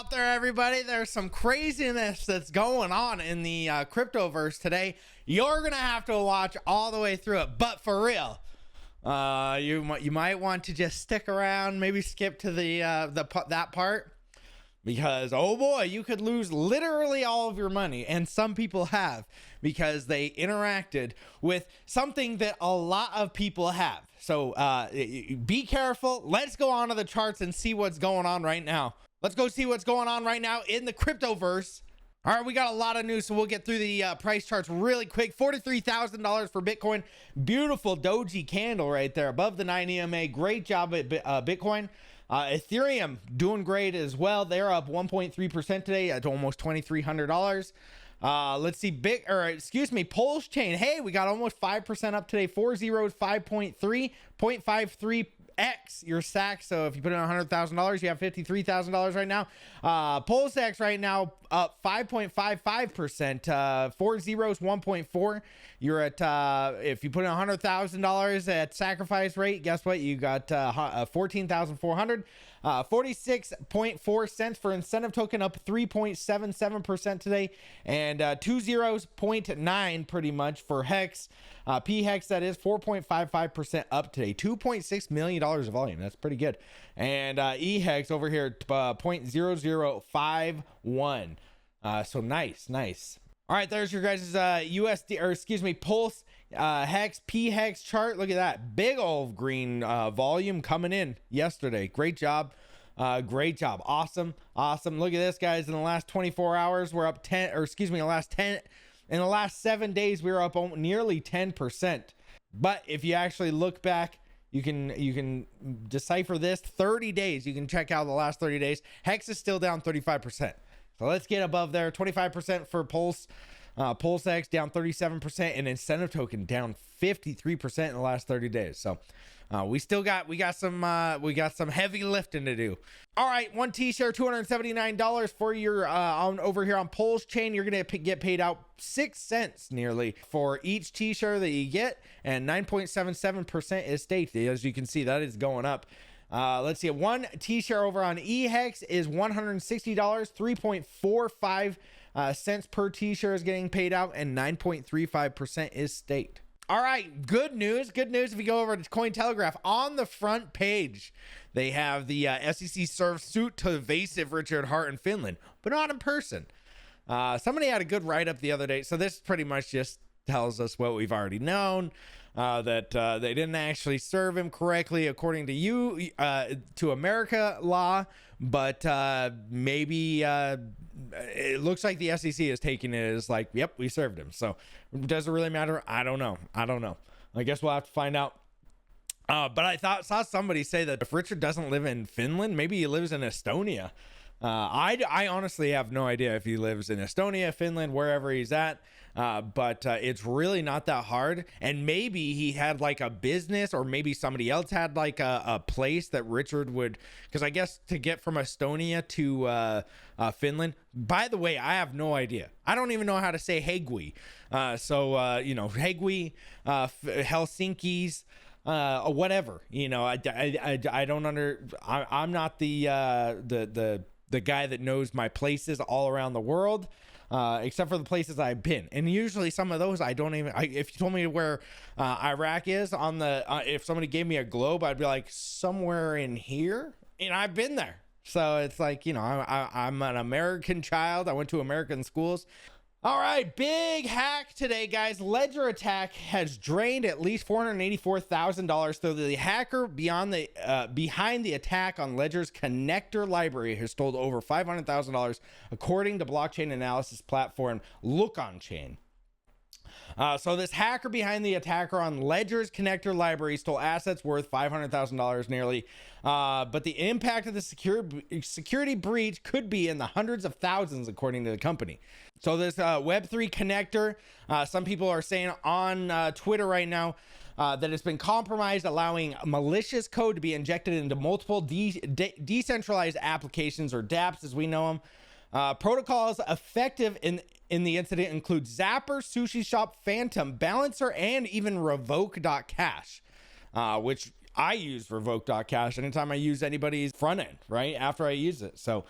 out there, everybody? There's some craziness that's going on in the cryptoverse today. You're gonna have to watch all the way through it, but for real, you might want to just stick around, maybe skip to that part, because oh boy, you could lose literally all of your money, and some people have, because they interacted with something that a lot of people have. So be careful. Let's go on to the charts and see what's going on right now. Let's go see what's going on right now in the cryptoverse. All right, we got a lot of news, so we'll get through the price charts really quick. $43,000 for Bitcoin. Beautiful doji candle right there above the 9 EMA. Great job at Bitcoin. Ethereum doing great as well. They're up 1.3% today at almost $2,300. Let's see, Pulsechain. Hey, we got almost 5% up today. 4 zeros, 5.3, 0.53x your stack. So if you put in $100,000, you have $53,000 right now. PulseX right now up 5.55%. 4 zeros, 1.4. You're at if you put in $100,000 at sacrifice rate, guess what? You got 14,400. 46.4 cents for incentive token, up 3.77% today, and 2 zeros 0.9 pretty much for Hex. PHEX, that is 4.55% up today. $2.6 million of volume. That's pretty good. And EHEX over here 0.0051. So nice. All right, there's your guys' Pulse Hex PHEX chart. Look at that big old green volume coming in yesterday. Great job. Awesome. Look at this, guys. In the last 24 hours, we're up in the last 7 days, we were up nearly 10%. But if you actually look back, you can decipher this 30 days. You can check out the last 30 days. Hex is still down 35%. So let's get above there. 25% for PulseX down 37%, and incentive token down 53% in the last 30 days. So we got some heavy lifting to do. All right, one T-share, $279 for your over here on Pulsechain. You're gonna get paid out 6 cents nearly for each T-share that you get, and 9.77% is staked. As you can see, that is going up. Let's see, one T-share over on EHEX is $160, 3.45 cents per T-share is getting paid out, and 9.35% is staked. All right, good news. If you go over to Cointelegraph, on the front page, they have the SEC serves suit to evasive Richard Hart in Finland, but not in person. Somebody had a good write-up the other day, so this pretty much just tells us what we've already known. That they didn't actually serve him correctly according to to America law, but maybe it looks like the SEC is taking it as like, yep, we served him. So does it really matter? I don't know. I guess we'll have to find out. But I saw somebody say that if Richard doesn't live in Finland, maybe he lives in Estonia. I honestly have no idea if he lives in Estonia, Finland, wherever he's at. But it's really not that hard. And maybe he had like a business, or maybe somebody else had like a place that Richard would, because I guess to get from Estonia to Finland, by the way, I have no idea. I don't even know how to say Hegui. Hegui, Helsinki's, whatever, I don't I'm not the guy that knows my places all around the world, except for the places I've been. And usually some of those I don't even, if you told me where Iraq is on the, if somebody gave me a globe, I'd be like, somewhere in here. And I've been there. So it's like, I'm an American child. I went to American schools. All right, big hack today, guys. Ledger attack has drained at least $484,000. So the hacker behind the attack on Ledger's connector library has stole over $500,000, according to blockchain analysis platform LookOnChain. So this hacker behind the attacker on Ledger's connector library stole assets worth $500,000 nearly. But the impact of the security breach could be in the hundreds of thousands, according to the company. So this Web3 connector, some people are saying on Twitter right now that it's been compromised, allowing malicious code to be injected into multiple decentralized applications, or dApps as we know them. Protocols affected in the incident include Zapper, Sushi Shop, Phantom, Balancer, and even Revoke.cash, which I use Revoke.cash anytime I use anybody's front end, right after I use it. So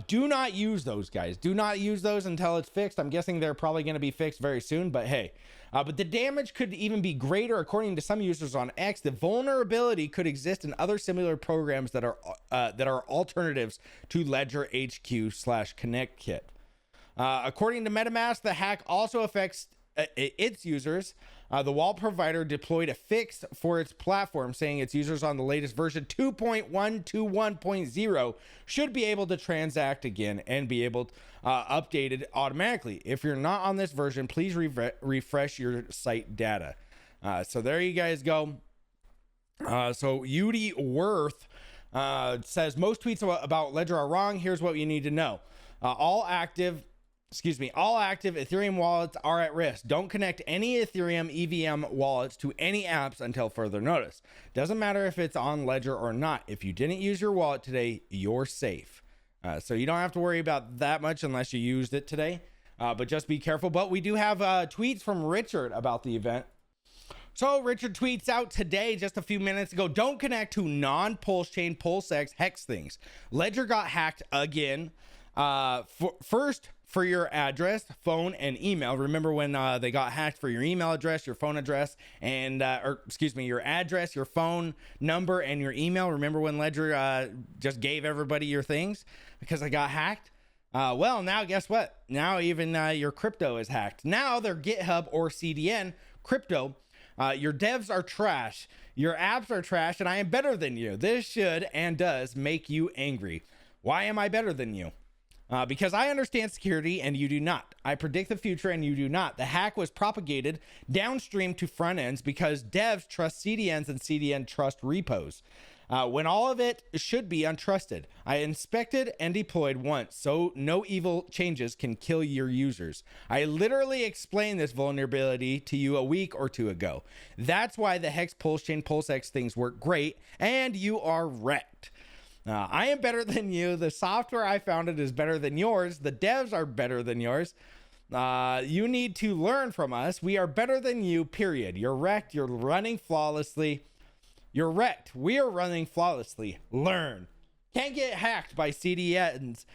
Do not use those, guys. Do not use those until it's fixed. I'm guessing they're probably going to be fixed very soon, but hey. But the damage could even be greater. According to some users on X, the vulnerability could exist in other similar programs that are alternatives to Ledger HQ/ConnectKit. According to MetaMask, the hack also affects its users. The wallet provider deployed a fix for its platform, saying its users on the latest version 2.121.0 should be able to transact again and be able updated automatically. If you're not on this version, please refresh your site data. So there you guys go. So Udi Worth says most tweets about Ledger are wrong. Here's what you need to know. All active Ethereum wallets are at risk. Don't connect any Ethereum EVM wallets to any apps until further notice. Doesn't matter if it's on Ledger or not. If you didn't use your wallet today, you're safe. So you don't have to worry about that much unless you used it today. But just be careful. But we do have tweets from Richard about the event. So Richard tweets out today, just a few minutes ago, don't connect to non-Pulsechain PulseX HEX things. Ledger got hacked again. First, for your address, phone, and email. Remember when they got hacked for your email address, your phone address, and your address, your phone number, and your email? Remember when Ledger just gave everybody your things because they got hacked? Well, now guess what? Now even your crypto is hacked. Now their GitHub or CDN crypto. Your devs are trash. Your apps are trash, and I am better than you. This should and does make you angry. Why am I better than you? Because I understand security and you do not. I predict the future and you do not. The hack was propagated downstream to front ends because devs trust CDNs and CDN trust repos. When all of it should be untrusted. I inspected and deployed once, so no evil changes can kill your users. I literally explained this vulnerability to you a week or two ago. That's why the HEX Pulsechain PulseX things work great, and you are wrecked. I am better than you. The software I founded is better than yours. The devs are better than yours. You need to learn from us. We are better than you, period. You're wrecked. You're running flawlessly. You're wrecked. We are running flawlessly. Learn. Can't get hacked by CDNs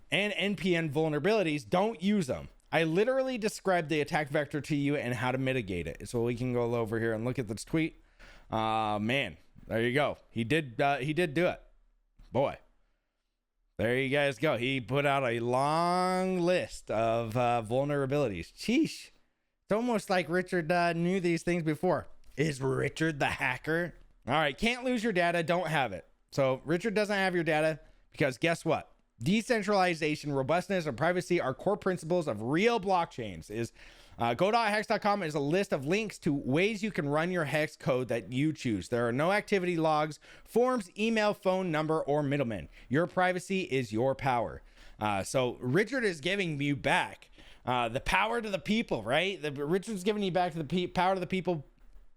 and NPN vulnerabilities. Don't use them. I literally described the attack vector to you and how to mitigate it. So we can go over here and look at this tweet. Man, there you go. He did do it. Boy, there you guys go. He put out a long list of vulnerabilities. Sheesh. It's almost like Richard knew these things before. Is Richard the hacker? All right, can't lose your data, don't have it. So Richard doesn't have your data because guess what? Decentralization, robustness, and privacy are core principles of real blockchains. Go.hex.com is a list of links to ways you can run your hex code that you choose. There are no activity logs, forms, email, phone number, or middlemen. Your privacy is your power. So Richard is giving you back the power to the people, right? Richard's giving you back the power to the people.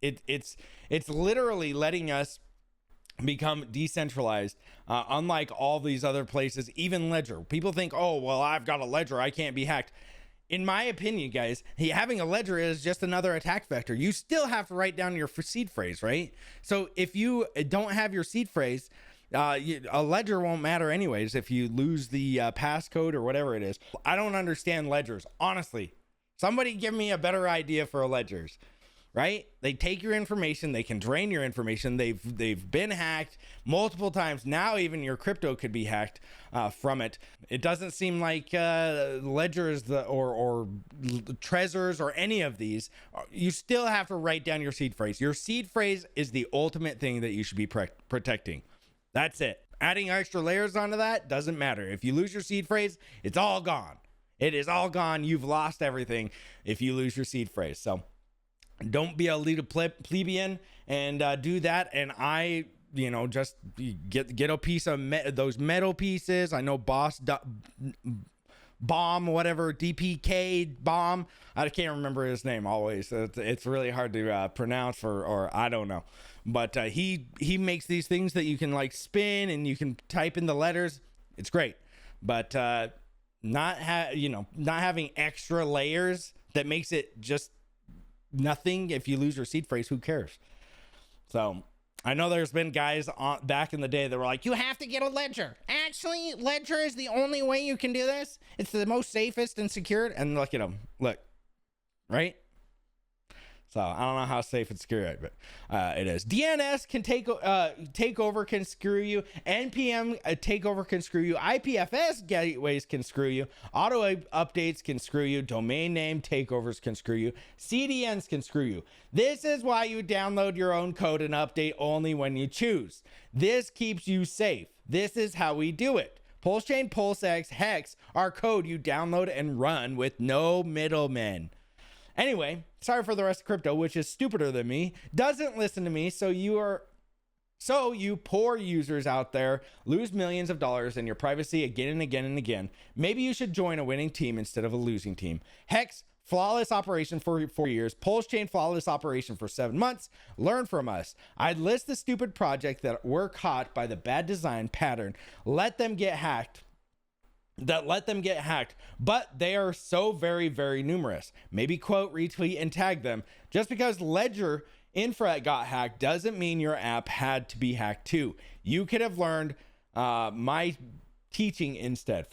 It's literally letting us become decentralized, unlike all these other places, even Ledger. People think, oh, well, I've got a Ledger, I can't be hacked. In my opinion, guys, having a ledger is just another attack vector. You still have to write down your seed phrase, right? So if you don't have your seed phrase, a ledger won't matter anyways if you lose the passcode or whatever it is. I don't understand ledgers, honestly. Somebody give me a better idea for ledgers, right? They take your information, they can drain your information. They've been hacked multiple times. Now even your crypto could be hacked from it. It doesn't seem like ledgers or Trezors or any of these. You still have to write down your seed phrase. Your seed phrase is the ultimate thing that you should be protecting. That's it. Adding extra layers onto that doesn't matter. If you lose your seed phrase, it's all gone. It is all gone. You've lost everything if you lose your seed phrase. So don't be a little plebeian and do that. And just get a piece of those metal pieces. I know bomb, whatever, DPK bomb. I can't remember his name always. It's really hard to pronounce or I don't know. But he makes these things that you can like spin and you can type in the letters. It's great. But not having extra layers that makes it just nothing. If you lose your seed phrase, who cares? So I know there's been guys back in the day that were like, you have to get a ledger. Actually, ledger is the only way you can do this. It's the most safest and secured. And look at them. Look, right? So I don't know how safe and secure, but it is. DNS can takeover can screw you. NPM takeover can screw you. IPFS gateways can screw you. Auto updates can screw you. Domain name takeovers can screw you. CDNs can screw you. This is why you download your own code and update only when you choose. This keeps you safe. This is how we do it. Pulsechain, PulseX, HEX are code you download and run with no middlemen. Anyway, sorry for the rest of crypto, which is stupider than me, doesn't listen to me, so you poor users out there lose millions of dollars in your privacy again and again and again. Maybe you should join a winning team instead of a losing team. HEX, flawless operation for 4 years. Pulsechain, flawless operation for 7 months. Learn from us. I'd list the stupid project that were caught by the bad design pattern. Let them get hacked, but they are so very, very numerous. Maybe quote, retweet, and tag them. Just because Ledger Infra got hacked doesn't mean your app had to be hacked too. You could have learned from my teaching instead.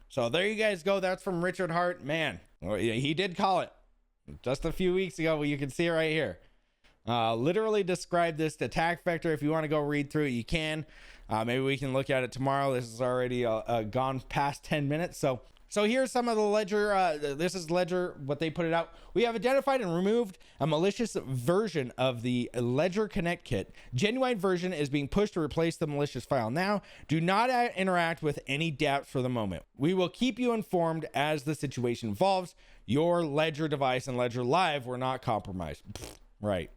So there you guys go. That's from Richard Hart. Man, he did call it just a few weeks ago. You can see it right here. Literally describe this attack vector. If you want to go read through it, you can. Maybe we can look at it tomorrow. This is already gone past 10 minutes. So here's some of the Ledger. This is Ledger, what they put it out. We have identified and removed a malicious version of the Ledger Connect kit. Genuine version is being pushed to replace the malicious file now. Do not interact with any dApps for the moment. We will keep you informed as the situation evolves. Your Ledger device and Ledger Live were not compromised. Right.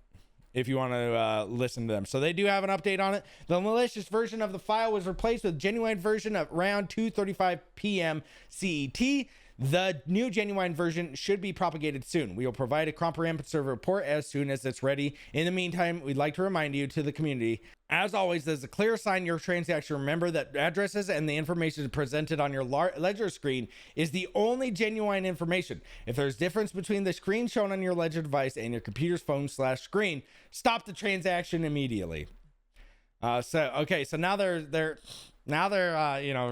If you want to listen to them. So they do have an update on it. The malicious version of the file was replaced with genuine version at around 2:35 p.m. CET. The new genuine version should be propagated soon. We will provide a comprehensive report as soon as it's ready. In the meantime, we'd like to remind you to the community, as always, there's a clear sign your transaction. Remember that addresses and the information presented on your Ledger screen is the only genuine information. If there's difference between the screen shown on your Ledger device and your computer's phone/screen, stop the transaction immediately. So now they're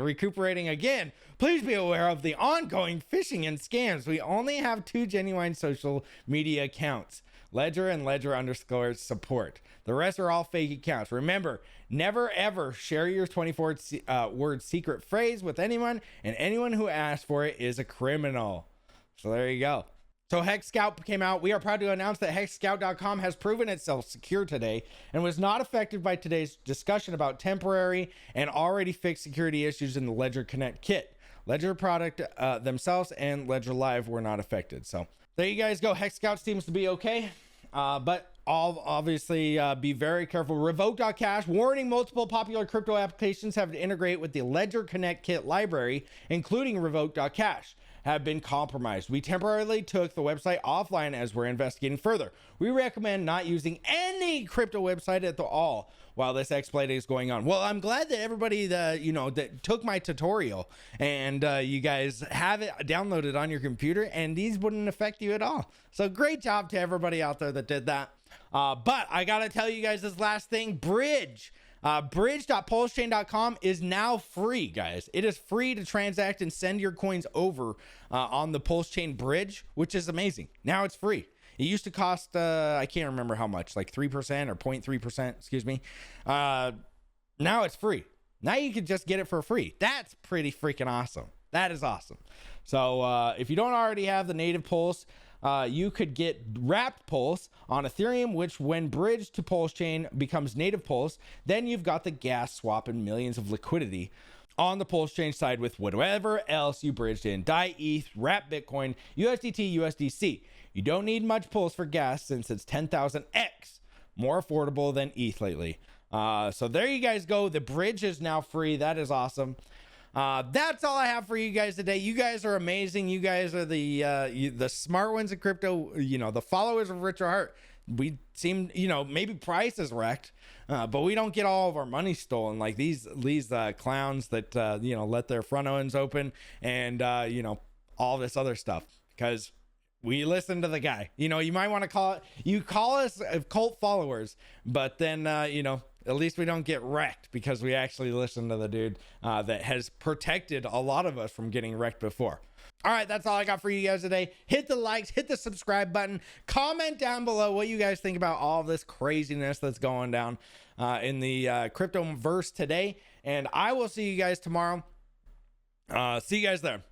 recuperating again. Please be aware of the ongoing phishing and scams. We only have 2 genuine social media accounts, Ledger and Ledger_support. The rest are all fake accounts. Remember, never ever share your 24-word secret phrase with anyone, and anyone who asks for it is a criminal. So there you go. So Hex Scout came out. We are proud to announce that hexscout.com has proven itself secure today and was not affected by today's discussion about temporary and already fixed security issues in the Ledger Connect kit. Ledger product themselves and Ledger Live were not affected. So there you guys go. Hex Scout seems to be okay, but obviously be very careful. Revoke.cash warning: multiple popular crypto applications have to integrate with the Ledger Connect kit library, including Revoke.cash, have been compromised. We temporarily took the website offline as we're investigating further. We recommend not using any crypto website at all while this exploit is going on. Well, I'm glad that everybody that took my tutorial and you guys have it downloaded on your computer and these wouldn't affect you at all. So great job to everybody out there that did that. But I gotta tell you guys this last thing. Bridge. Bridge.pulsechain.com is now free, guys. It is free to transact and send your coins over on the Pulsechain Bridge, which is amazing. Now it's free. It used to cost, I can't remember how much, like 3% or 0.3%, excuse me. Now it's free. Now you can just get it for free. That's pretty freaking awesome. That is awesome. So if you don't already have the native Pulse, you could get wrapped Pulse on Ethereum, which when bridged to Pulsechain becomes native Pulse. Then you've got the gas swap and millions of liquidity on the Pulsechain side with whatever else you bridged in. DAI, ETH, wrap Bitcoin, USDT, USDC. You don't need much Pulse for gas since it's 10,000x more affordable than ETH lately. So there you guys go. The bridge is now free. That is awesome. That's all I have for you guys today. You guys are amazing. You guys are the smart ones in crypto, the followers of Richard Hart. We seem, maybe price is wrecked, but we don't get all of our money stolen like these clowns that, let their front ends open and, all this other stuff, because we listen to the guy. You know, you might want to call us cult followers, but then, you know, at least we don't get wrecked because we actually listen to the dude that has protected a lot of us from getting wrecked before. All right, that's all I got for you guys today. Hit the likes, hit the subscribe button, comment down below what you guys think about all this craziness that's going down in the crypto verse today. And I will see you guys tomorrow. See you guys there.